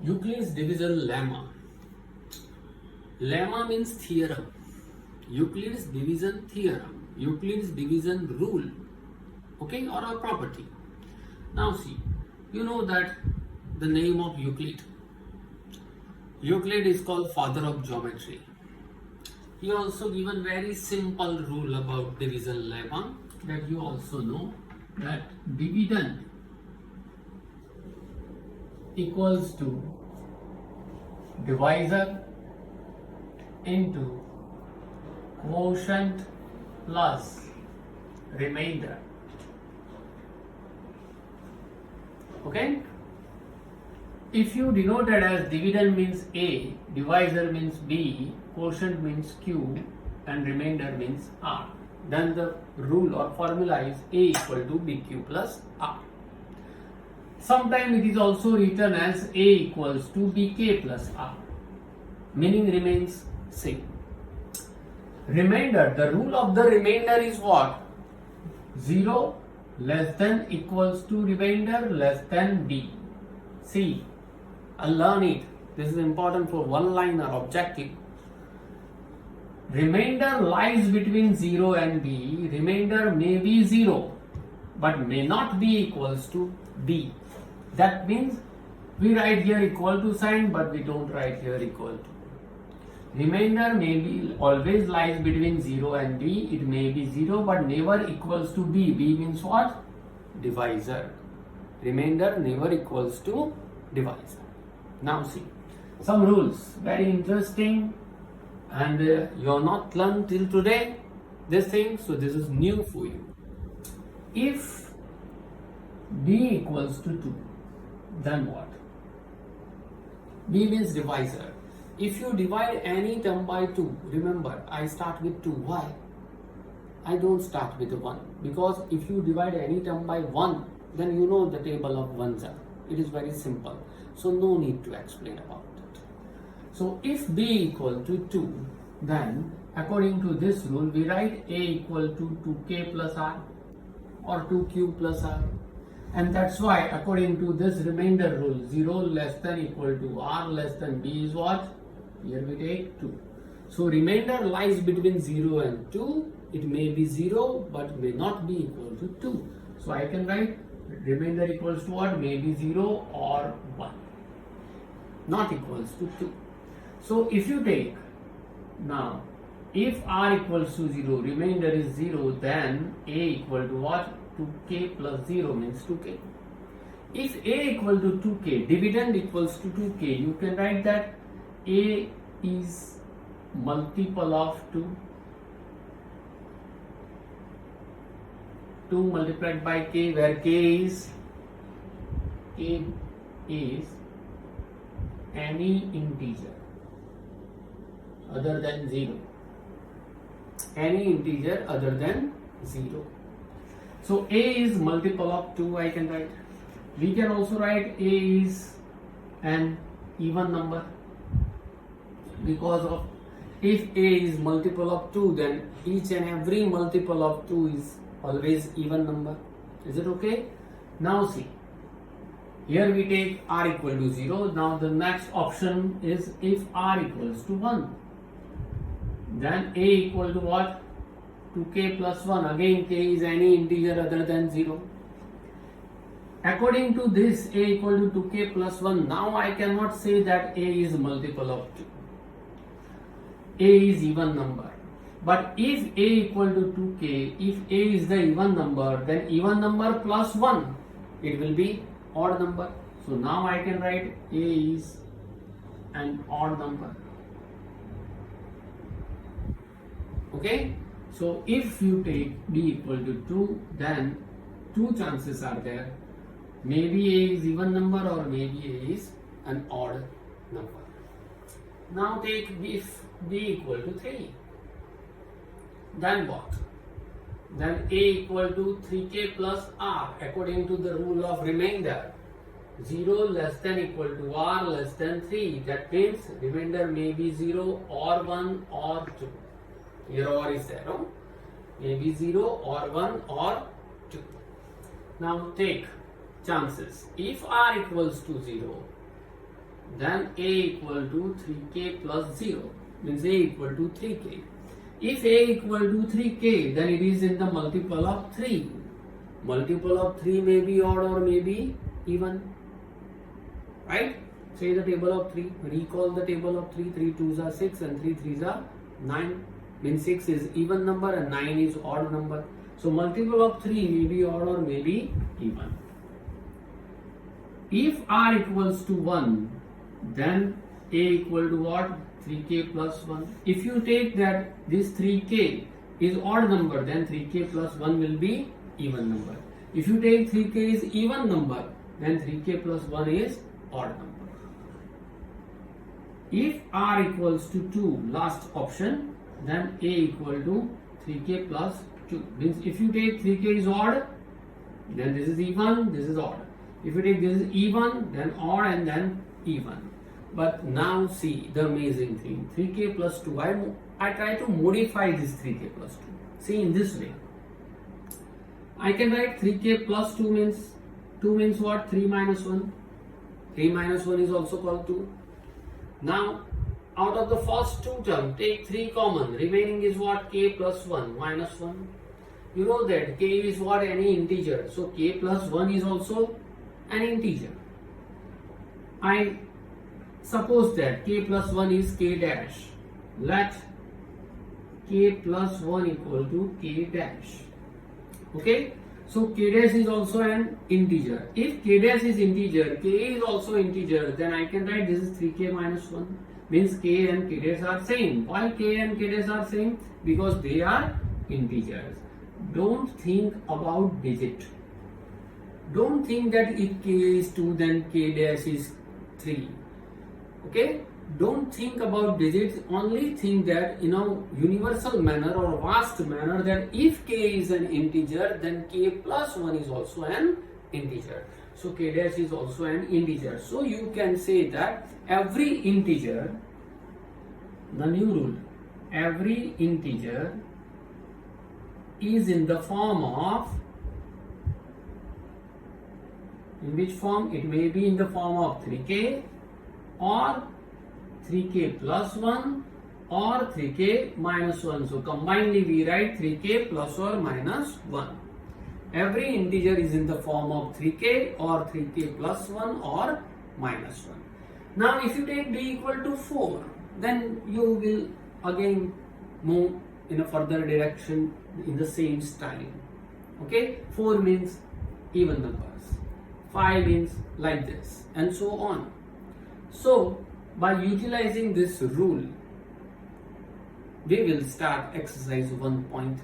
Euclid's division lemma. Lemma means theorem. Euclid's division theorem. Euclid's division rule. Okay, or a property. Now see, you know that the name of Euclid. Euclid is called father of geometry. He also given very simple rule about division lemma, that you also know that dividend equals to divisor into quotient plus remainder. Okay? If you denote it as dividend means A, divisor means B, quotient means Q, and remainder means R, then the rule or formula is A equal to BQ plus R. Sometimes it is also written as A equals to BK plus R. Meaning remains same. Remainder, the rule of the remainder is what? 0 less than equals to remainder less than B. See, I'll learn it. This is important for one-liner objective. Remainder lies between 0 and B. Remainder may be 0 but may not be equals to B. That means we write here equal to sign but we don't write here equal to. Remainder may be always lies between 0 and B. It may be 0 but never equals to B. B means what? Divisor. Remainder never equals to divisor. Now see, some rules, very interesting, and you have not learned till today this thing, so this is new for you. If B equals to 2, then what? B means divisor. If you divide any term by 2, remember I start with 2. Why? I don't start with 1, because if you divide any term by 1, then you know the table of ones are. It is very simple. So no need to explain about it. So if B equal to 2, then according to this rule we write A equal to 2K plus R or 2Q plus R. And that's why according to this remainder rule, 0 less than equal to R less than B is what? Here we take 2. So remainder lies between 0 and 2. It may be 0 but may not be equal to 2. So I can write remainder equals to what? Maybe 0 or 1. Not equals to 2. So if you take now, if R equals to 0, remainder is 0, then A equal to what? 2K plus 0 means 2K. If A equal to 2K, dividend equals to 2K, you can write that A is multiple of 2. 2 multiplied by K, where K is any integer other than 0. Any integer other than 0. So A is multiple of 2, I can write. We can also write A is an even number, because of if A is multiple of 2, then each and every multiple of 2 is always even number. Is it okay? Now see, here we take R equal to 0. Now the next option is if R equals to 1, then A equal to what? 2K plus 1. Again K is any integer other than 0. According to this, A equal to 2K plus 1. Now I cannot say that A is multiple of 2. A is even number. But if A equal to 2K, if A is the even number, then even number plus 1, it will be odd number. So now I can write A is an odd number. Okay? So if you take B equal to 2, then two chances are there. Maybe A is even number or maybe A is an odd number. Now take if B equal to 3. Then what? Then A equal to 3K plus R according to the rule of remainder. 0 less than equal to R less than 3. That means remainder may be 0 or 1 or 2. Here or is there, no? Maybe 0 or 1 or 2. Now take chances. If R equals to 0, then a equal to 3k plus 0, means a equal to 3k. If a equal to 3k, then it is in the multiple of 3. Multiple of 3 may be odd or may be even. Right? Say the table of 3. Recall the table of 3. 3 2s are 6 and 3 3s are 9. Means 6 is even number and 9 is odd number. So multiple of 3 may be odd or may be even. If r equals to 1, then a equal to what? 3k plus 1. If you take that this 3k is odd number, then 3k plus 1 will be even number. If you take 3k is even number, then 3k plus 1 is odd number. If r equals to 2, last option, then a equal to 3k plus 2. Means if you take 3k is odd, then this is even, this is odd. If you take this is even, then odd and then even. But now see the amazing thing, 3k plus 2, I try to modify this 3k plus 2. See in this way, I can write 3k plus 2 means what? 3 minus 1. 3 minus 1 is also called 2. Now out of the first two terms, take 3 common, remaining is what? K plus 1 minus 1. You know that k is what? Any integer. So k plus 1 is also an integer. I suppose that k plus 1 is k dash. Let k plus 1 equal to k dash. Okay. So k dash is also an integer. If k dash is integer, k is also integer, then I can write this is 3k minus 1. Means k and k dash are same. Why k and k dash are same? Because they are integers. Don't think about digit. Don't think that if k is 2 then k dash is 3. Okay? Don't think about digits, only think that in a universal manner or vast manner that if k is an integer, then k plus 1 is also an integer. So k dash is also an integer. So you can say that every integer, the new rule, every integer is in the form of, in which form? It may be in the form of 3k or 3k plus 1 or 3k minus 1. So combinedly we write 3k plus or minus 1. Every integer is in the form of 3k or 3k plus 1 or minus 1. Now if you take b equal to 4, then you will again move in a further direction in the same style. Okay, 4 means even numbers, 5 means like this, and so on. So by utilizing this rule, we will start exercise 1.1.